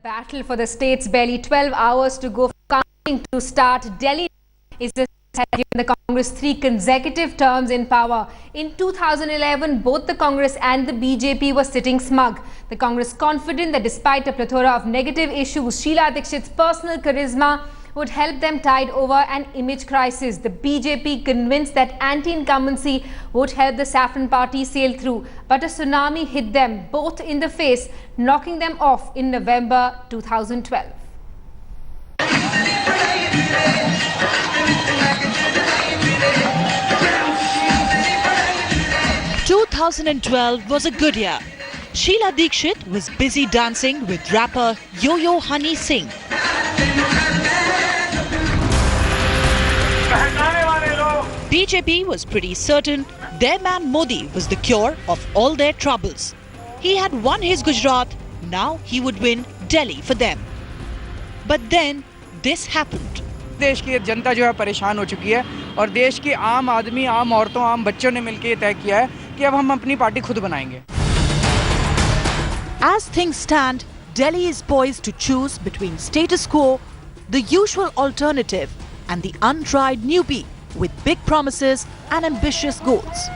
Battle for the state's barely 12 hours to go for counting to start. Delhi is the has given the Congress 3 consecutive terms in power. In 2011, both the Congress and the BJP were sitting smug. The Congress confident that despite a plethora of negative issues, Sheila Dikshit's personal charisma would help them tide over an image crisis. The BJP convinced that anti-incumbency would help the Saffron Party sail through. But a tsunami hit them both in the face, knocking them off in November 2012. 2012 was a good year. Sheila Dikshit was busy dancing with rapper Yo-Yo Honey Singh. BJP was pretty certain their man Modi was the cure of all their troubles. He had won his Gujarat, now he would win Delhi for them. But then this happened. देश की जनता जो है परेशान हो चुकी है और देश के आम आदमी, आम औरतों, आम बच्चों ने मिलकर तय किया है कि अब हम अपनी पार्टी खुद बनाएंगे. As things stand, Delhi is poised to choose between status quo, the usual alternative, and the untried newbie with big promises and ambitious goals.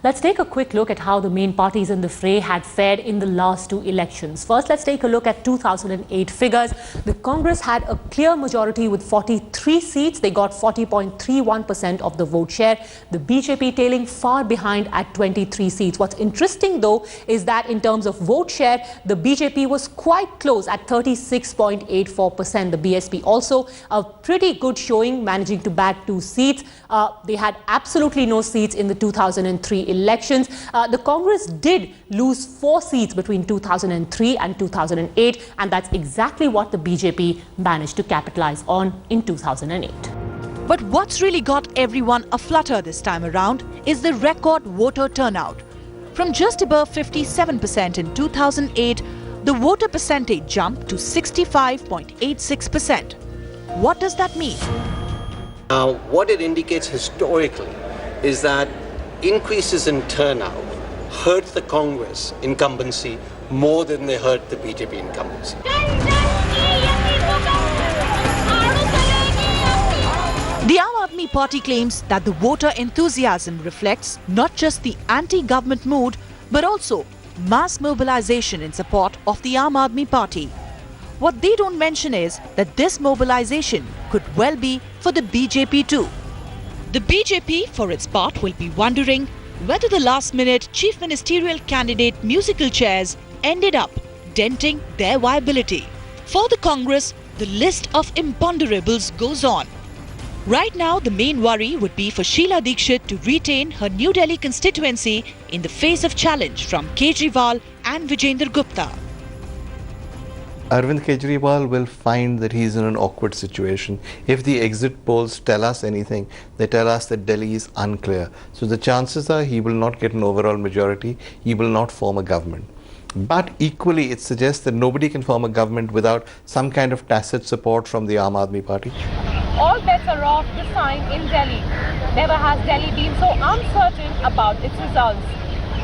Let's take a quick look at how the main parties in the fray had fared in the last two elections. First, let's take a look at 2008 figures. The Congress had a clear majority with 43 seats. They got 40.31% of the vote share. The BJP tailing far behind at 23 seats. What's interesting though is that in terms of vote share, the BJP was quite close at 36.84%. The BSP also a pretty good showing, managing to bag 2 seats. They had absolutely no seats in the 2003 elections. The Congress did lose 4 seats between 2003 and 2008, and that's exactly what the BJP managed to capitalize on in 2008. But what's really got everyone aflutter this time around is the record voter turnout. From just above 57% in 2008, the voter percentage jumped to 65.86%. What does that mean? Now, what it indicates historically is that increases in turnout hurt the Congress incumbency more than they hurt the BJP incumbency. The Aam Aadmi Party claims that the voter enthusiasm reflects not just the anti-government mood, but also mass mobilization in support of the Aam Aadmi Party. What they don't mention is that this mobilization could well be for the BJP too. The BJP, for its part, will be wondering whether the last-minute chief ministerial candidate musical chairs ended up denting their viability. For the Congress, the list of imponderables goes on. Right now, the main worry would be for Sheila Dikshit to retain her New Delhi constituency in the face of challenge from Kejriwal and Vijender Gupta. Arvind Kejriwal will find that he is in an awkward situation. If the exit polls tell us anything, they tell us that Delhi is unclear. So the chances are he will not get an overall majority, he will not form a government. But equally, it suggests that nobody can form a government without some kind of tacit support from the Aam Aadmi Party. All bets are off this time in Delhi. Never has Delhi been so uncertain about its results.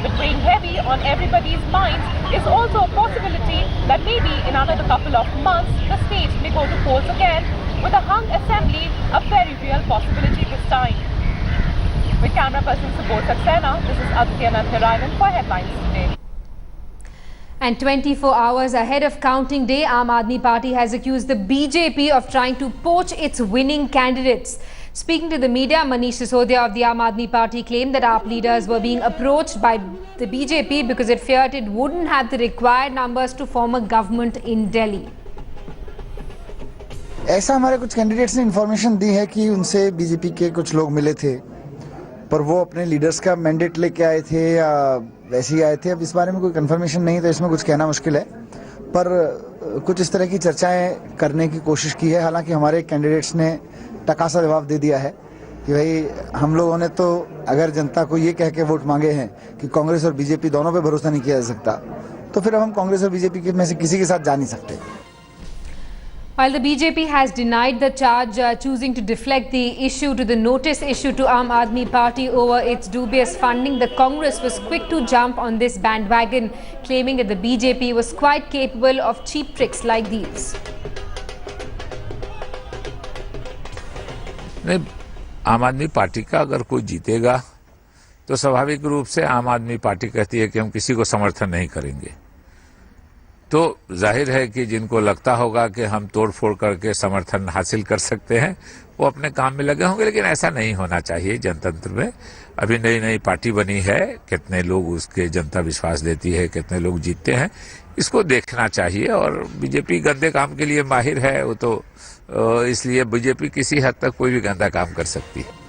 But weighing heavy on everybody's minds is also a possibility that maybe in another couple of months, the state may go to polls again, with a hung assembly a very real possibility this time. With camera person Subodh Saxena, this is Aditya Narayanan for Headlines Today. And 24 hours ahead of counting day, Aam Aadmi Party has accused the BJP of trying to poach its winning candidates. Speaking to the media, Manish Sisodia of the Aam Aadmi Party claimed that AAP leaders were being approached by the BJP because it feared it wouldn't have the required numbers to form a government in Delhi. ऐसा हमारे कुछ candidates ने information दी है कि उनसे BJP के कुछ लोग मिले थे, पर वो अपने लीडर्स का मैंडेट लेके आए थे या वैसे ही आए थे. अब इस बारे में कोई कंफर्मेशन नहीं, तो इसमें कुछ कहना मुश्किल है. पर कुछ इस तरह की चर्चाएं करने की कोशिश की है. हालांकि हमारे कैंडिडेट्स ने टकासा जवाब दे दिया है कि भाई हम लोगों ने तो अगर जनता को ये कह के वोट मांगे हैं कि कांग्रेस और बीजेपी दोनों पे भरोसा नहीं किया जा सकता, तो फिर अब हम कांग्रेस और बीजेपी में से किसी के साथ जा नहीं सकते. While the BJP has denied the charge, choosing to deflect the issue to the notice issued to Aam Aadmi Party over its dubious funding, the Congress was quick to jump on this bandwagon, claiming that the BJP was quite capable of cheap tricks like these. नहीं, आम आदमी party का अगर कोई जीतेगा तो स्वाभाविक रूप से आम आदमी पार्टी कहती है कि हम किसी को समर्थन नहीं करेंगे। तो जाहिर है कि जिनको लगता होगा कि हम तोड़फोड़ करके समर्थन हासिल कर सकते हैं वो अपने काम में लगे होंगे, लेकिन ऐसा नहीं होना चाहिए। जनतंत्र में अभी नई नई पार्टी बनी है, कितने लोग उसके जनता विश्वास देती है, कितने लोग जीतते हैं, इसको देखना चाहिए। और बीजेपी गंदे काम के लिए माहिर है, वो तो इसलिए बीजेपी किसी हद तक कोई भी गंदा काम कर सकती है।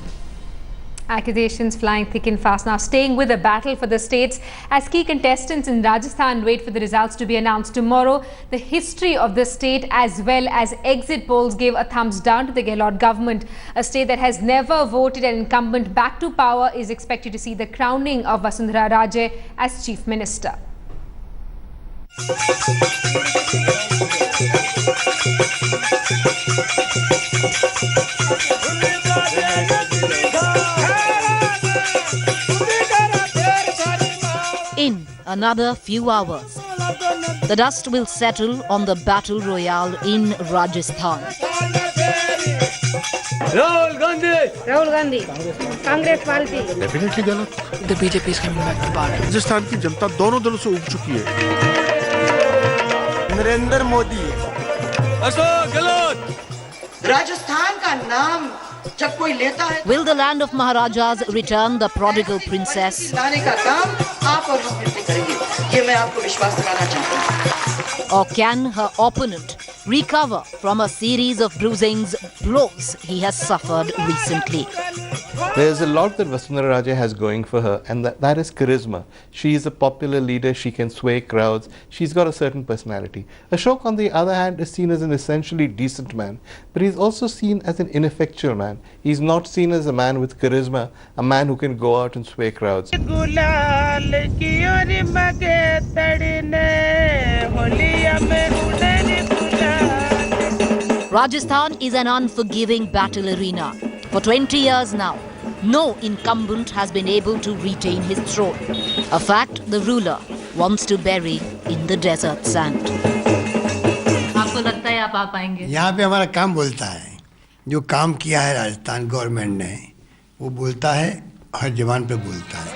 Accusations flying thick and fast. Now staying with the battle for the states as key contestants in Rajasthan wait for the results to be announced tomorrow. The history of the state as well as exit polls gave a thumbs down to the Gehlot government. A state that has never voted an incumbent back to power is expected to see the crowning of Vasundhara Raje as Chief Minister. In another few hours, the dust will settle on the battle royale in Rajasthan. Rahul Gandhi, Congress party. Definitely गलत. The BJP is coming back to power. Rajasthan की जनता दोनों दलों से उग चुकी है. नरेंद्र मोदी, अशोक गहलोत. राजस्थान का नाम जब कोई लेता है, Will the land of Maharajas return the prodigal princess? लाने का काम आप और हम मिलकर करेंगे, ये मैं आपको विश्वास दिलाना चाहता हूँ। Or can her opponent recover from a series of bruisings, blows he has suffered recently? There's a lot that Vasundhara Raje has going for her, and that is charisma. She is a popular leader, she can sway crowds, she's got a certain personality. Ashok, on the other hand, is seen as an essentially decent man, but he's also seen as an ineffectual man. He's not seen as a man with charisma, a man who can go out and sway crowds. Rajasthan is an unforgiving battle arena. For 20 years now, no incumbent has been able to retain his throne. A fact the ruler wants to bury in the desert sand. आपको लगता है आप आ पाएंगे? यहाँ पे हमारा काम बोलता है, जो काम किया है राजस्थान गवर्नमेंट ने, वो बोलता है, हर जवान पे बोलता है.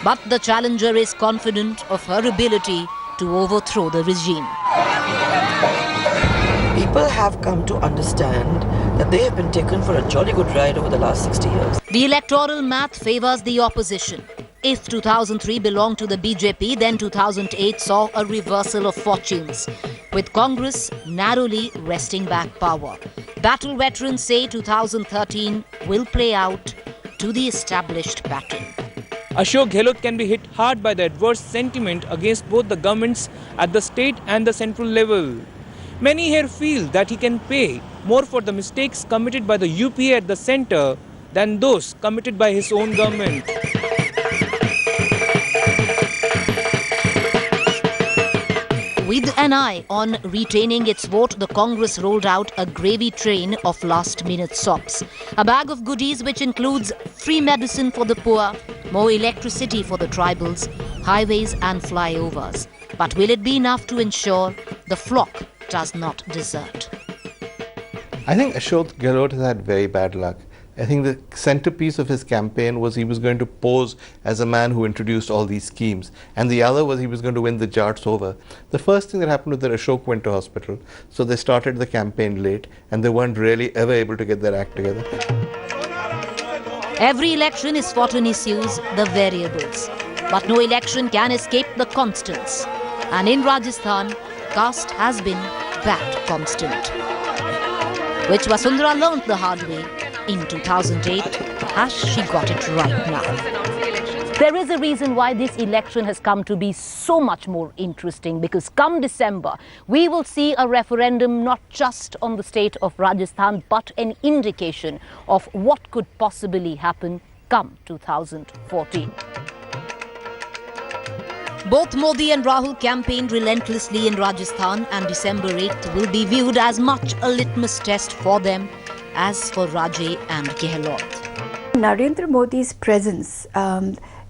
But the challenger is confident of her ability to overthrow the regime. People have come to understand that they have been taken for a jolly good ride over the last 60 years. The electoral math favors the opposition. If 2003 belonged to the BJP, then 2008 saw a reversal of fortunes, with Congress narrowly wresting back power. Battle veterans say 2013 will play out to the established pattern. Ashok Gehlot can be hit hard by the adverse sentiment against both the governments at the state and the central level. Many here feel that he can pay more for the mistakes committed by the UPA at the centre than those committed by his own government. With an eye on retaining its vote, the Congress rolled out a gravy train of last-minute sops. A bag of goodies which includes free medicine for the poor, more electricity for the tribals, highways and flyovers. But will it be enough to ensure the flock does not desert? I think Ashok Gehlot has had very bad luck. I think the centerpiece of his campaign was he was going to pose as a man who introduced all these schemes, and the other was he was going to win the Jats over. The first thing that happened was that Ashok went to hospital, so they started the campaign late and they weren't really ever able to get their act together. Every election is fought on issues, the variables. But no election can escape the constants. And in Rajasthan, caste has been that constant, which Vasundhara learnt the hard way in 2008. Has she got it right now? There is a reason why this election has come to be so much more interesting, because come December, we will see a referendum not just on the state of Rajasthan, but an indication of what could possibly happen come 2014. Both Modi and Rahul campaigned relentlessly in Rajasthan, and December 8th will be viewed as much a litmus test for them as for Raje and Gehlot. Narendra Modi's presence,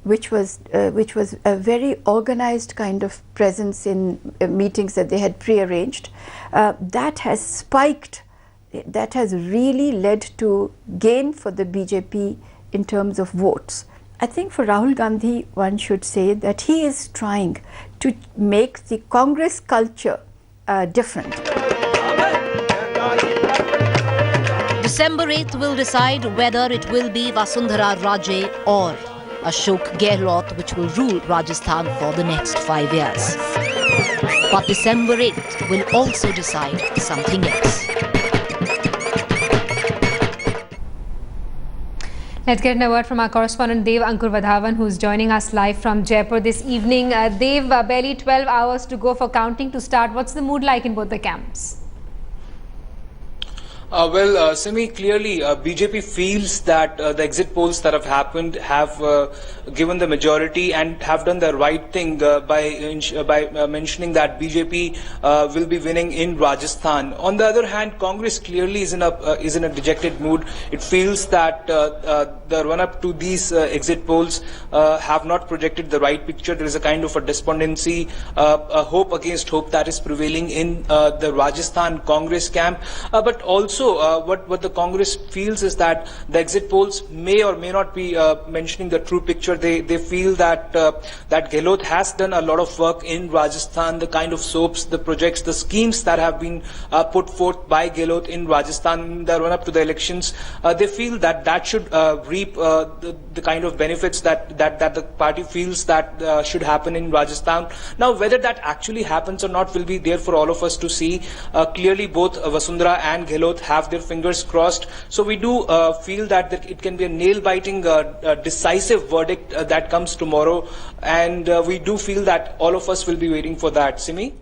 which was a very organized kind of presence in meetings that they had pre-arranged, that has spiked, that has really led to gain for the BJP in terms of votes. I think for Rahul Gandhi, one should say that he is trying to make the Congress culture different. December 8th will decide whether it will be Vasundhara Raje or Ashok Gehlot which will rule Rajasthan for the next 5 years. But December 8th will also decide something else. Let's get a word from our correspondent Dev Ankur Vadhavan, who's joining us live from Jaipur this evening. Dev, barely 12 hours to go for counting to start. What's the mood like in both the camps? Simi, clearly BJP feels that the exit polls that have happened have given the majority and have done the right thing by mentioning that BJP will be winning in Rajasthan. On the other hand, Congress clearly is in a dejected mood. It feels that the run-up to these exit polls have not projected the right picture. There is a kind of a despondency, a hope against hope that is prevailing in the Rajasthan Congress camp, but also what the Congress feels is that the exit polls may or may not be mentioning the true picture. They feel that that Gehlot has done a lot of work in Rajasthan, the kind of soaps, the projects, the schemes that have been put forth by Gehlot in Rajasthan in the run-up to the elections. They feel that that should reap the kind of benefits that the party feels that should happen in Rajasthan. Now, whether that actually happens or not will be there for all of us to see. Clearly, both Vasundhara and Gehlot have their fingers crossed. So we do feel that it can be a nail-biting, decisive verdict that comes tomorrow, and we do feel that all of us will be waiting for that. Simi?